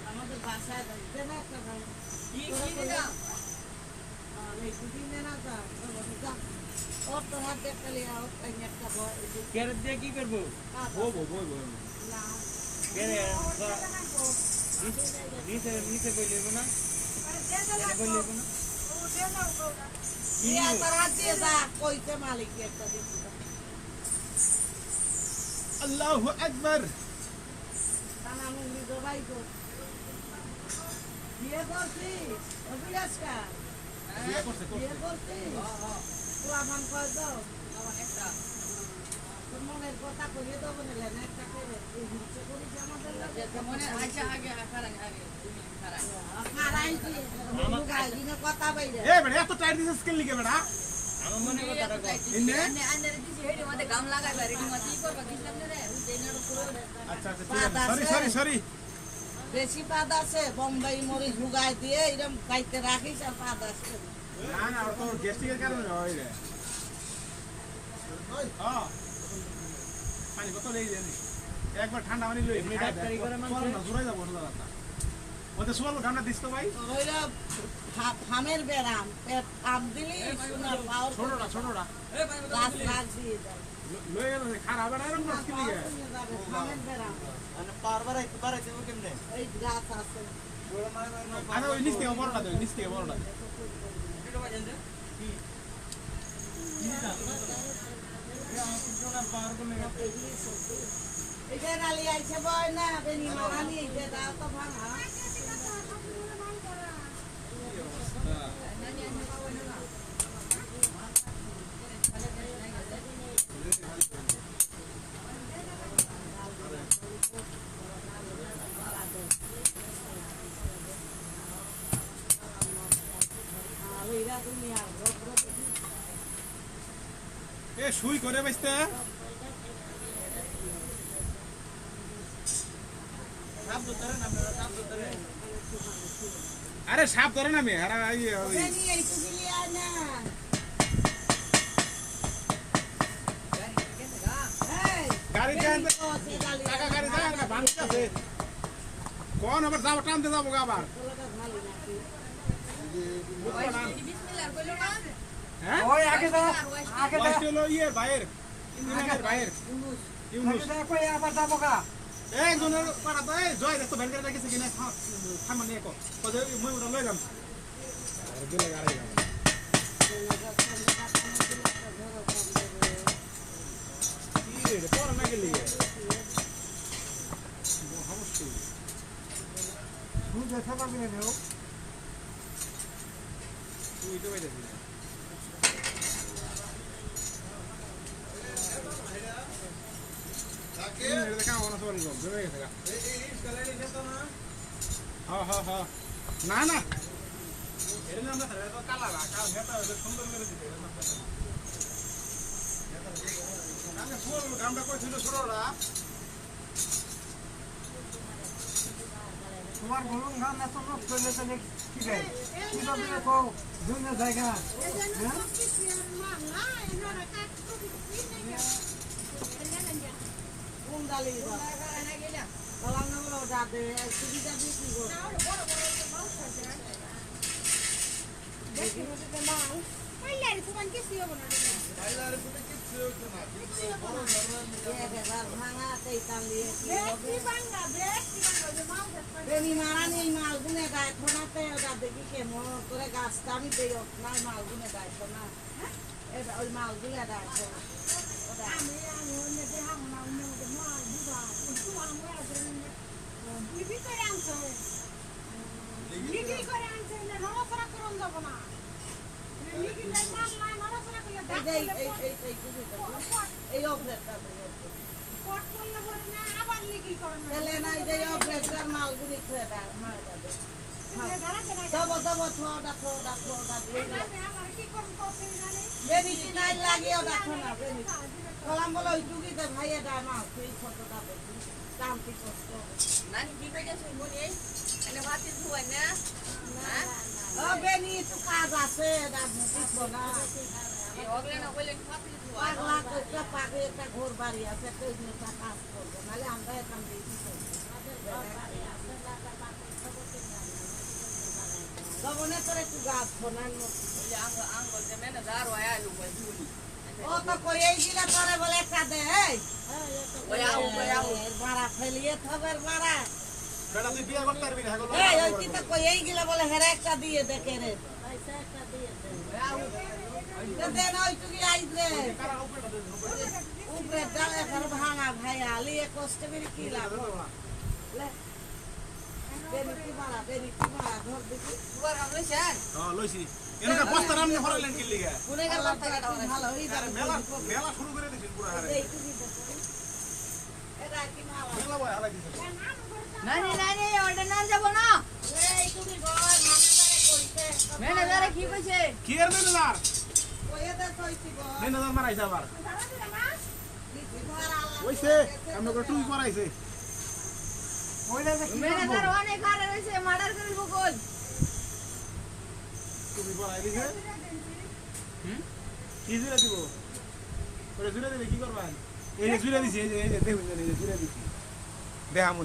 আমাদের বাসায় কি করবো নিচে বললেব না মালিক একটা আল্লাহু আকবার বিয়ে করছি অভিলাষকা বিয়ে করছে বিয়ে করছি তো আমার কয় দাও তোর মনের কথা কইয়ে দেবো না একটা করে হিংসে করিস আমাদের কথা বাইরে এত টাইট দিছিস কেন লিখে বেটা আমার মনে কথাটা কই ইন্নে আন্দারে দিছি হেডি মধ্যে গাম লাগাইবা রেডি মধ্যে কি করবা কিসলাম রে দেনার পুরো আচ্ছা আচ্ছা সরি বেশি পাদ আছে বোম্বাই মরিচ ঢুকাই দিয়ে এরকম কাইতে রাখিস আর পাদ আছে না না তো গ্যাস্ট্রিকের কারণে হয় রে হ্যাঁ পানি বোতল এই জানি একবার ঠান্ডা পানি লই এমনি ডাক্তারি করে মানুষ না জোরাই যাব না দাদা ওতে সোয়াল গামটা দিস তো ভাই ওইরা ফামের বেরাম ফাম দিলি সোনার পাওয়ার ছোটটা গাছ লাগ দিয়ে যায় লই গেল খারাপ আর এরকম না কি লিগে ফামের বেরাম মানে পারবার একটু বাড়াইতে হবে কেমনে এই গাছ আছে আরে ওই নিচ থেকে বড়টা দেই নিচ থেকে বড়টা এটা বাজেন দে কি এটা নালি আইছে বয় না বেনি মারানি এটা দাও তো ভাঙা এ শুই করে বাইস্তে আরে সাপ ধরে না মে আরে গাড়ি টাকা গাড়ি যায় না ভাঙতে আছে কোন আবার যাবো টানতে যাবো আবার বিসমিল্লাহ কইলো না হ্যাঁ ওই আগে দাও হলো ইয়ে বাইরের ইঞ্জিনিয়ারের বাইরের ইউনুস কই আবার যাবো কা একজনের পাড়া তো এই জয় দেখো ভ্যান গাড়ি গেছে কিনা থামান নিয়ে কো কত মই ওটা লই যাম আর দিলে গাড়ি কি রে পড়া না গেলি সমস্যা তুই দেখা পাবি না নেও তুই তো বাইরে দিলি এটা দেখা ওনা সবাই গো বেরে গেছে গা এই স্কালাইলে যেত না হ্যাঁ না না এর নাম না তো কালা কাল হেটা সুন্দর করে দিতে আমি ফুল গামটা কই ছিল ছোটরা তোমার বলুন না না তো নক করলে তাহলে কি যায় কি হবে কো দুনিয়া জায়গা হ্যাঁ কোন ডালি গেলাম কলাম না বলো যাবে সুবিধা দিয়ে কি করব দেখি মতে মাল পাইলারে তোমার কিছু হবে না বাইলারে তুমি কিচ্ছু হচ্ছে না কিন্তু বড় এবার ভাঙা তেই কাম দিয়ে কি দেখি বাংলা যে মাল দেখতে বেনি মারানি এই মাল গুনে গায় খোনাতে ওটা দেখি কেমন করে গাছটা আমি দেই না মাল গুনে গায় না এটা ওই মাল গুলা গায় ওটা আমি অন্য যে হামনা অন্য যে মাল দিবা একটু আমরা বিবি করে আনছে বিবি করে আনছে না নরসরা করন যাব না বিবি লাই মাল নাই নরসরা করে এই অপরেটটা কোট করলে বলে না আবার লিখি করেন তেলে নাই যে অপরেটর মাল গুলি খেয়ে দেয় মার যাবে দবো ছোটা দিয়ে আমার কি করব কফি জানে বেরিটি নাই লাগিও দেখো না বেরিটি কলাম বলো ওই টুকিতে ভাইয়ে দেয় মাল তুই ছোটটা দেখি দাম কি কষ্ট নানি কি কইছে বলি এনে ভাতি ধুই না ও বেনি তো কাজ আছে দাম বুঝবো না এই ওগলে না কইলে ভাতি ধুই পাগলা কইটা পাগে একটা ঘর বাড়ি আছে একটা ওই জন্য কাজ করবো নাহলে আমরা এখান দিয়ে কি করবো লবণে তোর একটু গাছ ফোনার মতো ওই যে আঙ্গল যে ম্যানেজার ওই আলু ওই ঝুলি ও তো কইই গিলা তোরে বলে একটা দে এই ওই আউ এর ভাড়া ফেলিয়ে থবের ভাড়া বেটা তুই বিয়ে করতে পারবি না হ্যাঁ এই ওই কি তো কইই গিলা বলে হেরে একটা দিয়ে দেখে রে দে না ওই টুকি আইজ রে উপরে ডালে ঘর ভাঙা ভাই আলিয়ে কষ্ট করে কি লাভ লে বেনি কি ভাড়া ধর দেখি দুবার কাম লইছেন হ্যাঁ লইছি এনকা বস্তা নামনে হরাইলেন কি লিগা কোনে গেল টাকাটা ভালো হই আরে মেলা মেলা শুরু করে দিছিস পুরো হারে এই টুকি দেখো এরা কি মালা মেলা বয় হারাই দিছিস নানি ওটা নাম যাব না এই তুমি ঘর মানাদারে কইতে ম্যানেজারে কি কইছে কি এর ম্যানেজার কইয়ে দে কইছি গো ম্যানেজার মারাইছে আবার কি ভাড়া আল্লাহ ওইছে আমরা করে টুই করাইছে ওইটা যে কি ম্যানেজার অনেক আরে রইছে মার্ডার করিব কই টুই করাই দিছে কি জুড়ে দিব ওরে জুড়ে দিলে কি করবেন এই যে জুড়ে দিছি এই যে দেখুন এই যে জুড়ে দিছি দেখামুনি